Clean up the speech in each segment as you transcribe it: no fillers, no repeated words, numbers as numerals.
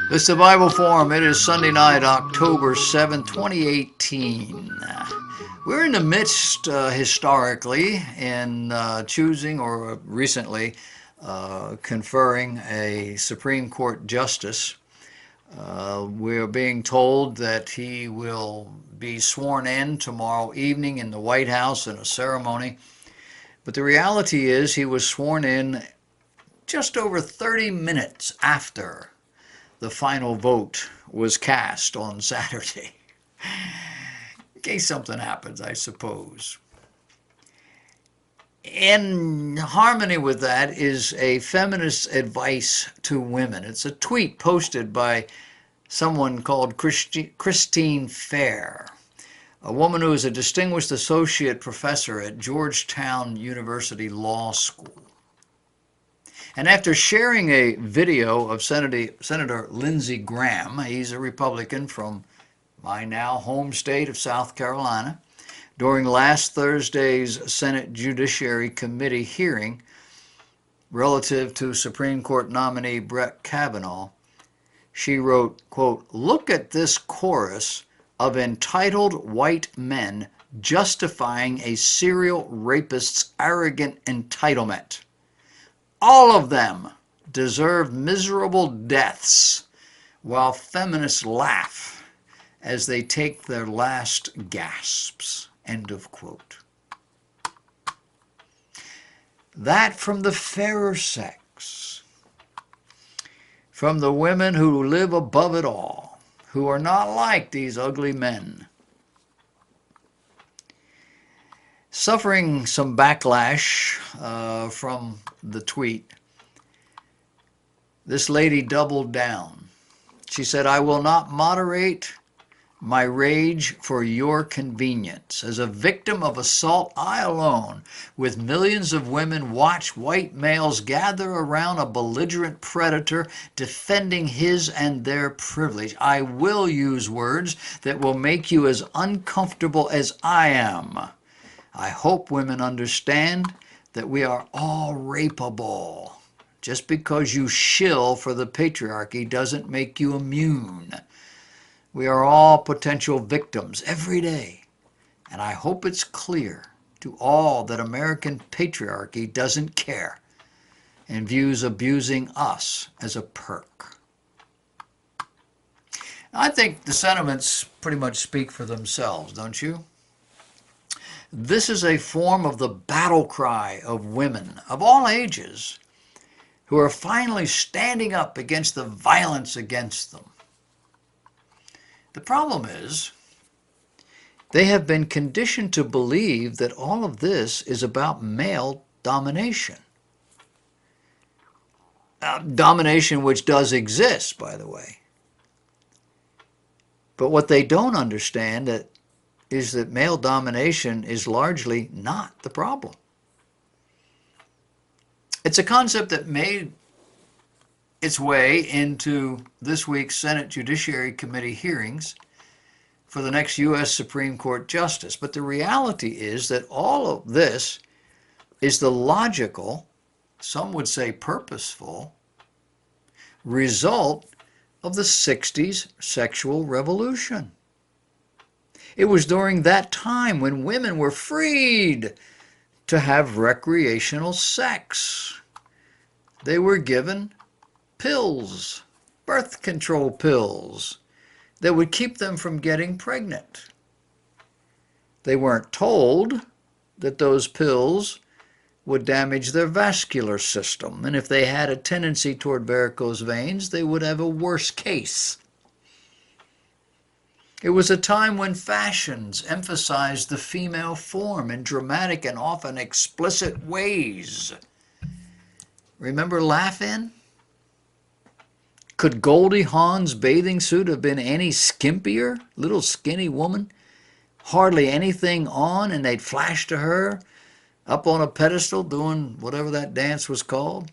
This is the Bible Forum. It is Sunday night, October 7th, 2018. We're in the midst, historically, in choosing or recently conferring a Supreme Court justice. We're being told that he will be sworn in tomorrow evening in the White House in a ceremony. But the reality is he was sworn in just over 30 minutes after the final vote was cast on Saturday. In case something happens, I suppose. In harmony with that is a feminist advice to women. It's a tweet posted by someone called Christine Fair, a woman who is a distinguished associate professor at Georgetown University Law School. And after sharing a video of Senator Lindsey Graham, he's a Republican from my now home state of South Carolina, during last Thursday's Senate Judiciary Committee hearing relative to Supreme Court nominee Brett Kavanaugh, she wrote, quote, "Look at this chorus of entitled white men justifying a serial rapist's arrogant entitlement. All of them deserve miserable deaths, while feminists laugh as they take their last gasps." End of quote. That from the fairer sex, from the women who live above it all, who are not like these ugly men. Suffering some backlash from the tweet, this lady doubled down. She said, "I will not moderate my rage for your convenience. As a victim of assault, I alone, with millions of women, watch white males gather around a belligerent predator defending his and their privilege. I will use words that will make you as uncomfortable as I am. I hope women understand that we are all rapeable. Just because you shill for the patriarchy doesn't make you immune. We are all potential victims every day, and I hope it's clear to all that American patriarchy doesn't care and views abusing us as a perk." I think the sentiments pretty much speak for themselves, don't you? This is a form of the battle cry of women of all ages who are finally standing up against the violence against them. The problem is, they have been conditioned to believe that all of this is about male domination. Domination which does exist, by the way. But what they don't understand is that male domination is largely not the problem. It's a concept that made its way into this week's Senate Judiciary Committee hearings for the next U.S. Supreme Court justice. But the reality is that all of this is the logical, some would say purposeful, result of the 60s sexual revolution. It was during that time when women were freed to have recreational sex. They were given pills, birth control pills, that would keep them from getting pregnant. They weren't told that those pills would damage their vascular system, and if they had a tendency toward varicose veins, they would have a worse case. It was a time when fashions emphasized the female form in dramatic and often explicit ways. Remember Laugh-In? Could Goldie Hawn's bathing suit have been any skimpier? Little skinny woman, hardly anything on, and they'd flash to her up on a pedestal doing whatever that dance was called.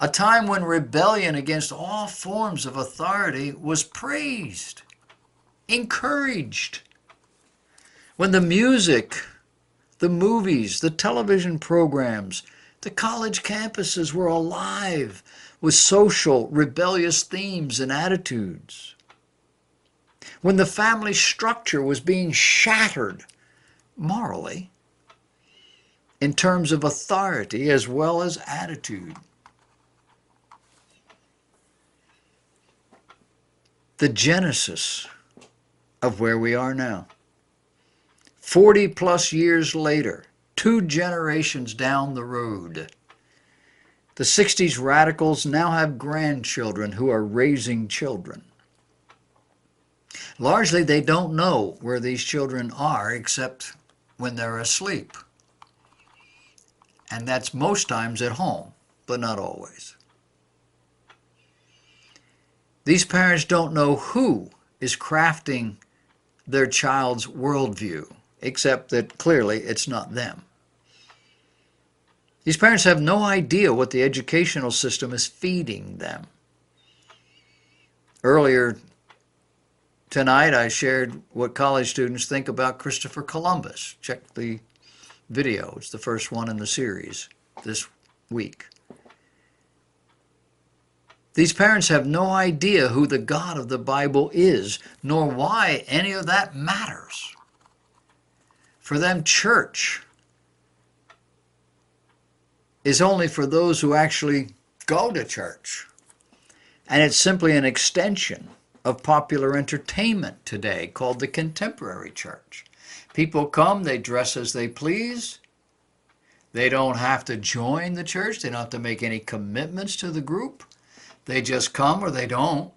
A time when rebellion against all forms of authority was praised, encouraged. When the music, the movies, the television programs, the college campuses were alive with social, rebellious themes and attitudes. When the family structure was being shattered morally in terms of authority as well as attitude. The genesis of where we are now. 40 plus years later, 2 generations down the road, the 60s radicals now have grandchildren who are raising children. Largely, they don't know where these children are except when they're asleep. And that's most times at home, but not always. These parents don't know who is crafting their child's worldview, except that clearly it's not them. These parents have no idea what the educational system is feeding them. Earlier tonight, I shared what college students think about Christopher Columbus. Check the video. It's the first one in the series this week. These parents have no idea who the God of the Bible is, nor why any of that matters. For them, church is only for those who actually go to church. And it's simply an extension of popular entertainment today called the contemporary church. People come, they dress as they please. They don't have to join the church. They don't have to make any commitments to the group. They just come or they don't.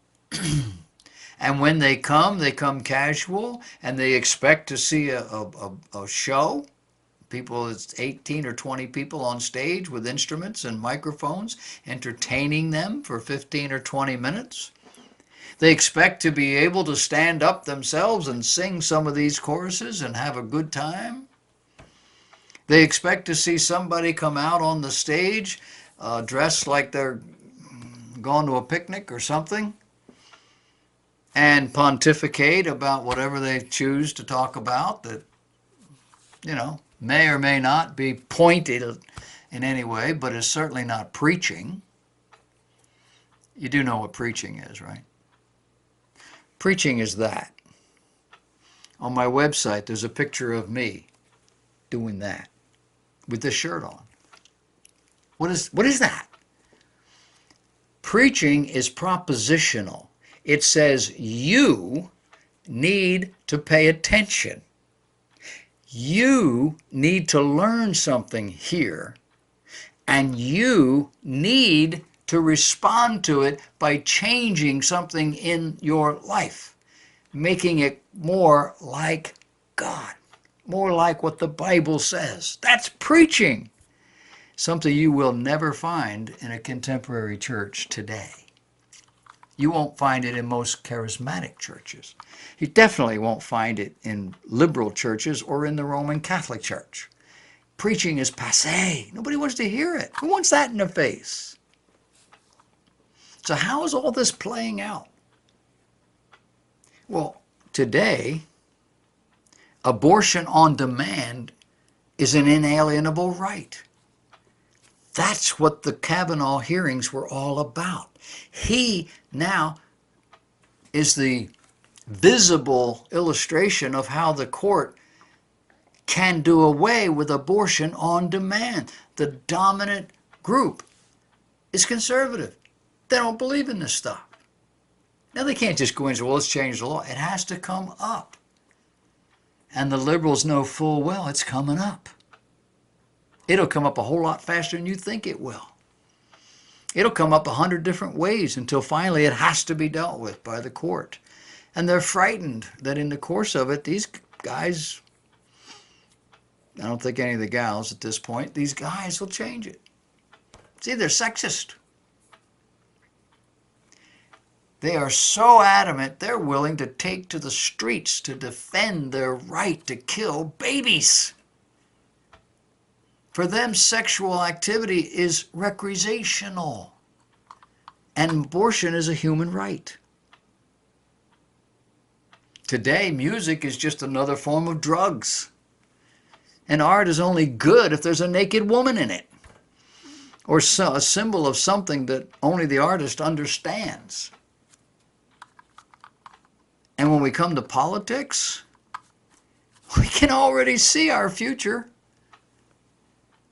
And when they come casual, and they expect to see a show. People, it's 18 or 20 people on stage with instruments and microphones, entertaining them for 15 or 20 minutes. They expect to be able to stand up themselves and sing some of these choruses and have a good time. They expect to see somebody come out on the stage dressed like they're gone to a picnic or something and pontificate about whatever they choose to talk about that, may or may not be pointed in any way, but is certainly not preaching. You do know what preaching is, right? Preaching is that. On my website, there's a picture of me doing that with this shirt on. What is that? Preaching is propositional. It says you need to pay attention. You need to learn something here, and you need to respond to it by changing something in your life, making it more like God, more like what the Bible says. That's preaching, something you will never find in a contemporary church today. You won't find it in most charismatic churches. You definitely won't find it in liberal churches or in the Roman Catholic Church. Preaching is passé. Nobody wants to hear it. Who wants that in the face? So how is all this playing out? Well, today, abortion on demand is an inalienable right. That's what the Kavanaugh hearings were all about. He now is the visible illustration of how the court can do away with abortion on demand. The dominant group is conservative. They don't believe in this stuff. Now they can't just go in and say, well, let's change the law. It has to come up. And the liberals know full well it's coming up. It'll come up a whole lot faster than you think it will. It'll come up 100 different ways until finally it has to be dealt with by the court. And they're frightened that in the course of it, these guys, I don't think any of the gals at this point, these guys will change it. See, they're sexist. They are so adamant, they're willing to take to the streets to defend their right to kill babies. For them, sexual activity is recreational, and abortion is a human right. Today, music is just another form of drugs, and art is only good if there's a naked woman in it. or a symbol of something that only the artist understands. And when we come to politics, we can already see our future.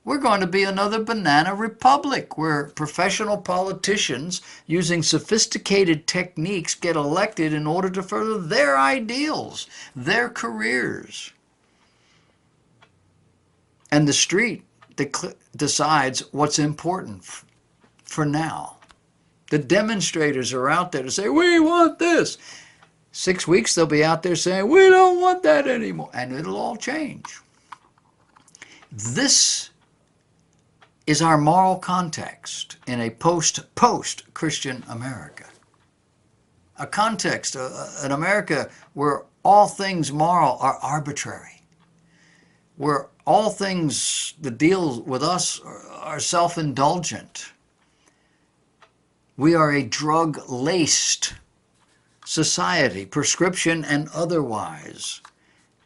We're going to be another banana republic where professional politicians using sophisticated techniques get elected in order to further their ideals, their careers. And the street decides what's important for now. The demonstrators are out there to say, we want this. 6 weeks they'll be out there saying, we don't want that anymore. And it'll all change. This is our moral context in a post-Christian America. A context, an America where all things moral are arbitrary, where all things that deal with us are self-indulgent. We are a drug-laced society, prescription and otherwise.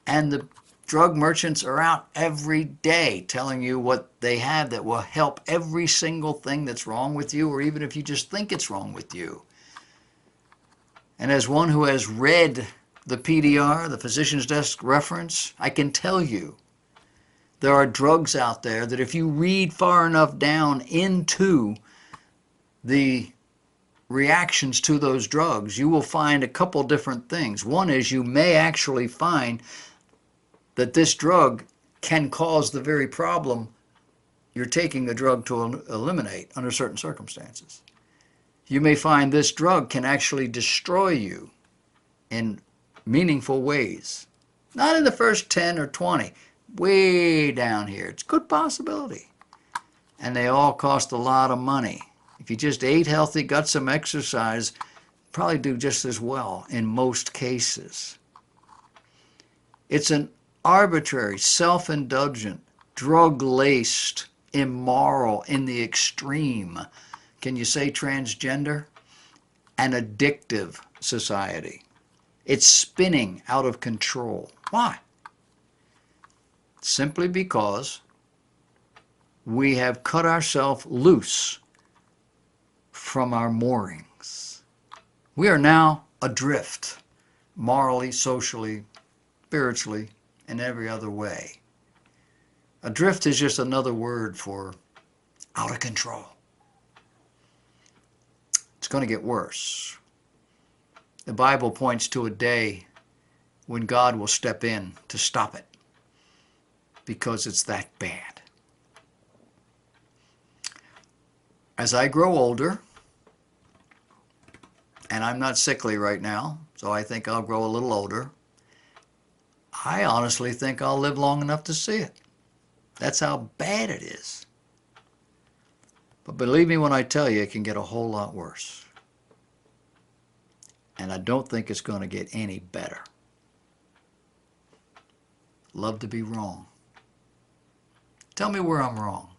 And the drug merchants are out every day telling you what they have that will help every single thing that's wrong with you, or even if you just think it's wrong with you. And as one who has read the PDR, the Physician's Desk Reference, I can tell you there are drugs out there that if you read far enough down into the reactions to those drugs, you will find a couple different things. One is you may actually find that this drug can cause the very problem you're taking the drug to eliminate under certain circumstances. You may find this drug can actually destroy you in meaningful ways. Not in the first 10 or 20, way down here. It's a good possibility. And they all cost a lot of money. If you just ate healthy, got some exercise, probably do just as well in most cases. It's an arbitrary, self-indulgent, drug-laced, immoral in the extreme, can you say transgender? An addictive society. It's spinning out of control. Why? Simply because we have cut ourselves loose from our moorings. We are now adrift, morally, socially, spiritually, and every other way. Adrift is just another word for out of control. It's going to get worse. The Bible points to a day when God will step in to stop it because it's that bad. As I grow older, and I'm not sickly right now, so I think I'll grow a little older, I honestly think I'll live long enough to see it. That's how bad it is. But believe me when I tell you, it can get a whole lot worse. And I don't think it's going to get any better. Love to be wrong. Tell me where I'm wrong.